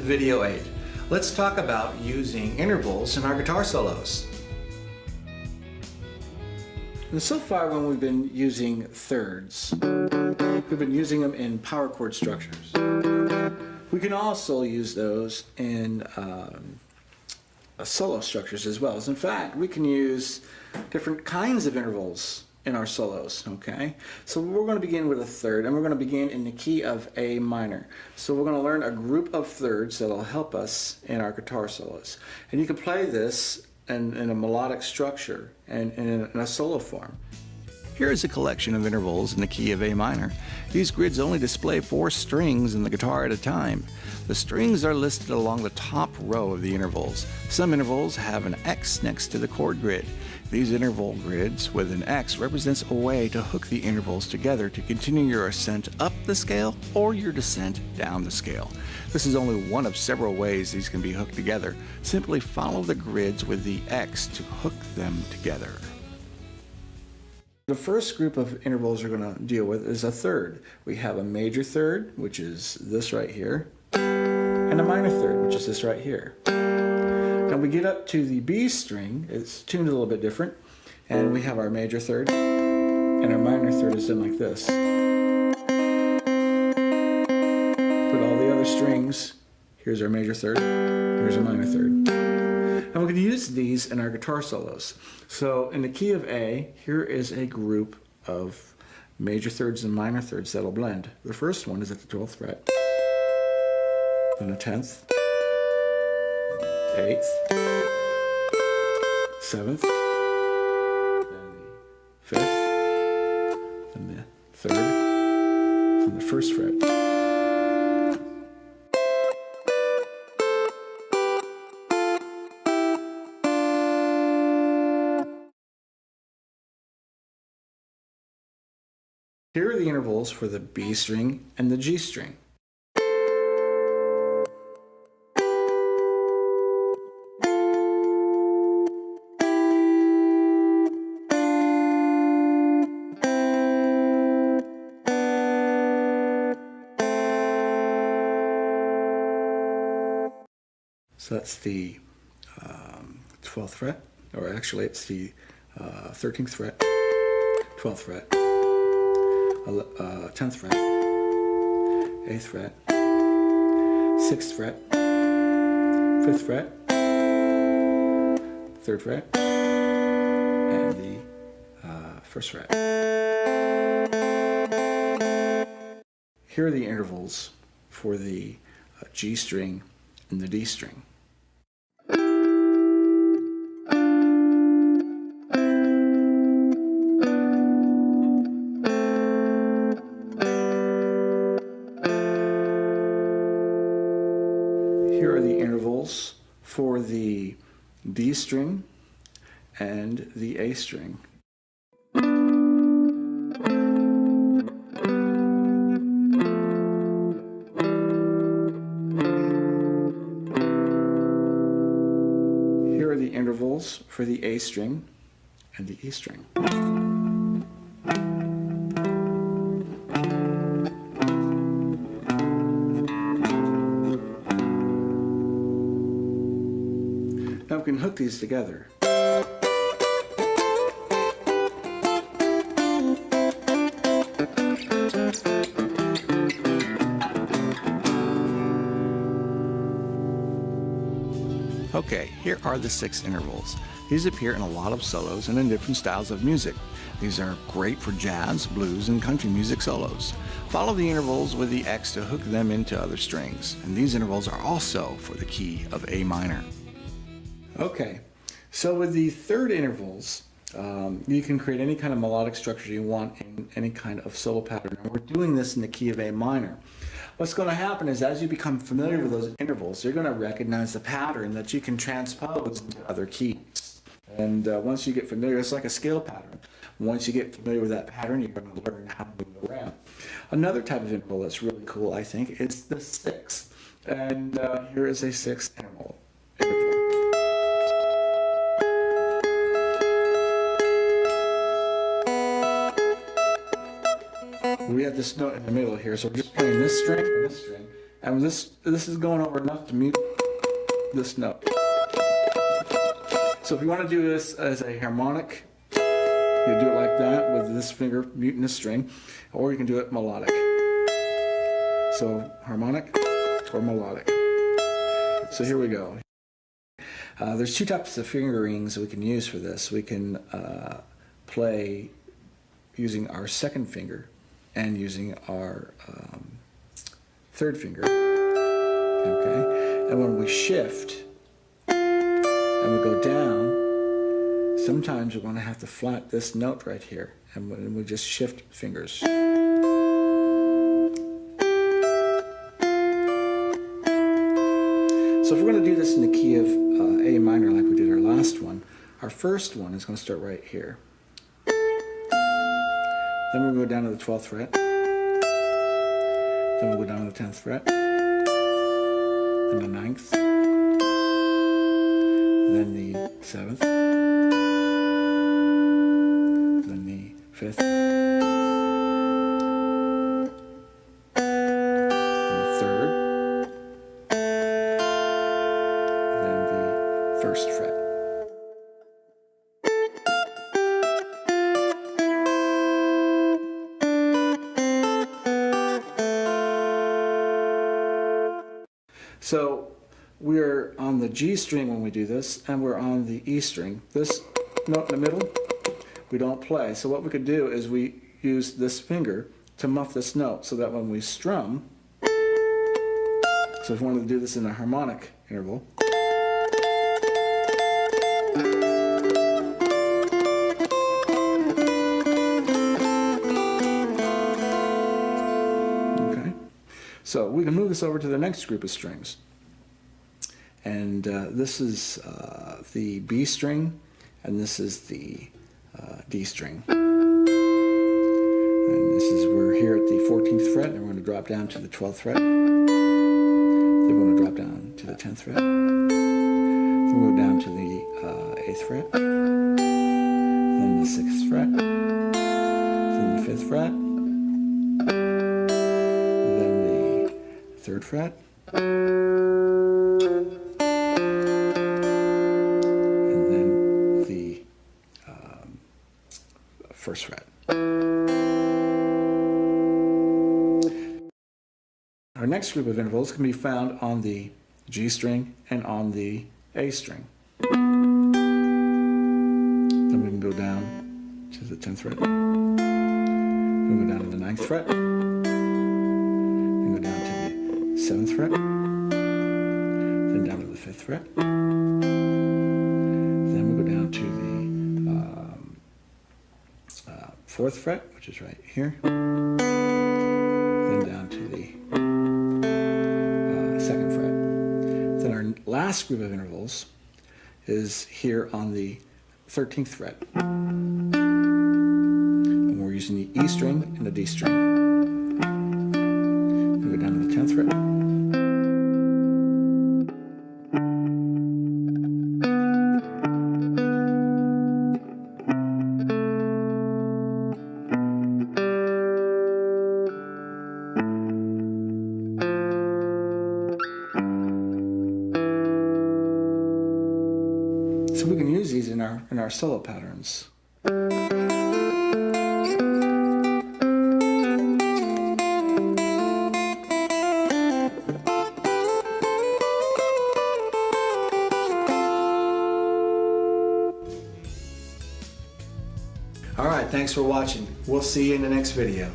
Video 8. Let's talk about using intervals in our guitar solos. And so far when we've been using thirds, we've been using them in power chord structures. We can also use those in solo structures as well. In fact, we can use different kinds of intervals in our solos, okay? So we're going to begin with a third, and we're going to begin in the key of A minor. So we're going to learn a group of thirds that will help us in our guitar solos. And you can play this in a melodic structure and in a solo form. Here is a collection of intervals in the key of A minor. These grids only display 4 strings in the guitar at a time. The strings are listed along the top row of the intervals. Some intervals have an X next to the chord grid. These interval grids with an X represents a way to hook the intervals together to continue your ascent up the scale or your descent down the scale. This is only one of several ways these can be hooked together. Simply follow the grids with the X to hook them together. The first group of intervals we're going to deal with is a third. We have a major third, which is this right here, and a minor third, which is this right here. Now we get up to the B string, it's tuned a little bit different, and we have our major third, and our minor third is done like this. Put all the other strings, here's our major third, here's our minor third. And we're going to use these in our guitar solos. So in the key of A, here is a group of major thirds and minor thirds that'll blend. The first one is at the 12th fret, then the 10th, 8th, 7th, then the 5th, then the 3rd, then the 1st fret. Here are the intervals for the B string and the G string. So that's the 12th fret, or actually it's the 13th fret, 12th fret, 10th fret, 8th fret, 6th fret, 5th fret, 3rd fret, and the 1st fret. Here are the intervals for the G string and the D string. Here are the intervals for the D string and the A string. Here are the intervals for the A string and the E string. Now we can hook these together. Okay, here are the 6 intervals. These appear in a lot of solos and in different styles of music. These are great for jazz, blues, and country music solos. Follow the intervals with the X to hook them into other strings, and these intervals are also for the key of A minor. Okay, so with the third intervals, you can create any kind of melodic structure you want in any kind of solo pattern. And we're doing this in the key of A minor. What's going to happen is as you become familiar with those intervals, you're going to recognize the pattern that you can transpose into other keys. And once you get familiar, it's like a scale pattern. Once you get familiar with that pattern, you're going to learn how to move around. Another type of interval that's really cool, I think, is the 6th. And here is a 6th interval. We have this note in the middle here, so we're just playing this string and this string, And this is going over enough to mute this note. So if you want to do this as a harmonic, you do it like that with this finger muting the string, or you can do it melodic. So harmonic or melodic. So here we go. There's two types of fingerings we can use for this. We can play using our second finger and using our third finger. Okay, and when we shift and we go down, sometimes we're going to have to flat this note right here, and we just shift fingers. So if we're going to do this in the key of A minor like we did our last one, our first one is going to start right here. Then we'll go down to the 12th fret. Then we'll go down to the 10th fret. Then the 9th. Then the 7th. Then the 5th. Then the 3rd. Then the 1st fret. So we're on the G string when we do this, and we're on the E string. This note in the middle, we don't play. So what we could do is we use this finger to muff this note so that when we strum, so if we wanted to do this in a harmonic interval, so we can move this over to the next group of strings. And this is the B string, and this is the D string. And this is, we're here at the 14th fret, and we're going to drop down to the 12th fret. Then we're going to drop down to the 10th fret. Then we'll go down to the 8th fret. Then the 6th fret. Then the 5th fret. 3rd fret, and then the 1st fret. Our next group of intervals can be found on the G string and on the A string. Then we can go down to the 10th fret, then we go down to the 9th fret, then go down to the 7th fret, then down to the 5th fret, then we go down to the 4th fret, which is right here, then down to the 2nd fret. Then our last group of intervals is here on the 13th fret, and we're using the E string and the D string. Then we go down to the 10th fret. So we can use these in our solo patterns. All right, thanks for watching. We'll see you in the next video.